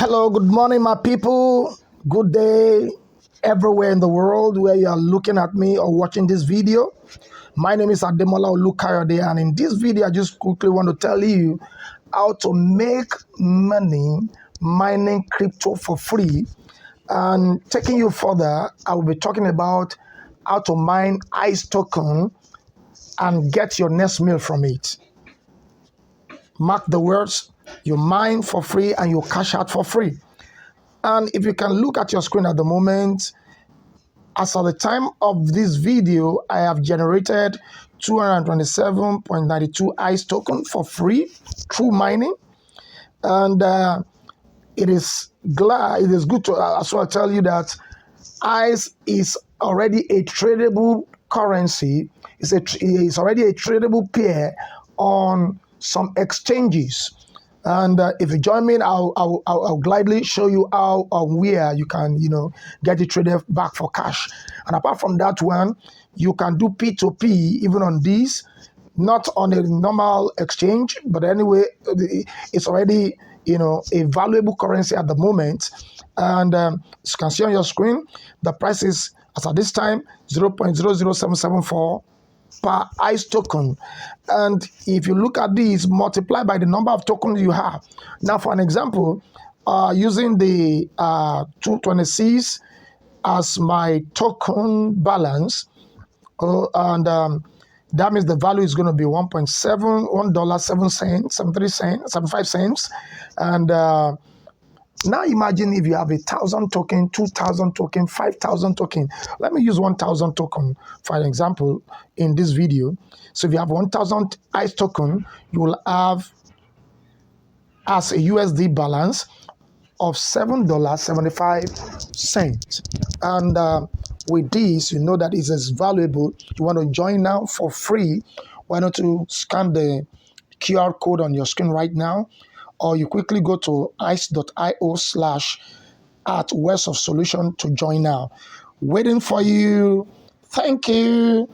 Hello, good morning, my people. Good day everywhere in the world where you are looking at me or watching this video. My name is Ademola Olukayode, and in this video, I just quickly want to tell you how to make money mining crypto for free. And taking you further, I will be talking about how to mine ICE token and get your next meal from it. Mark the words, you mine for free and you cash out for free. And if you can look at your screen at the moment, as of the time of this video, I have generated 227.92 ICE token for free through mining. And it is good to as well tell you that ICE is already a tradable currency. It's already a tradable pair on some exchanges. And if you join me, I'll gladly show you how or where you can, get it traded back for cash. And apart from that one, you can do P2P even on this, not on a normal exchange, but anyway, it's already, a valuable currency at the moment. And as you can see on your screen, the price is, as at this time, 0.00774 per ICE token. And if you look at this, multiply by the number of tokens you have. Now, for an example, using the 226 as my token balance, and that means the value is going to be $1.07, and now imagine if you have 1,000 token, 2,000 token, 5,000 token. Let me use 1,000 token for an example in this video. So if you have 1,000 ICE token, you will have as a USD balance of $7.75. And with this, you know that it is valuable. You want to join now for free. Why not you scan the QR code on your screen right now, or you quickly go to ice.io/@West of Solution to join now. Waiting for you. Thank you.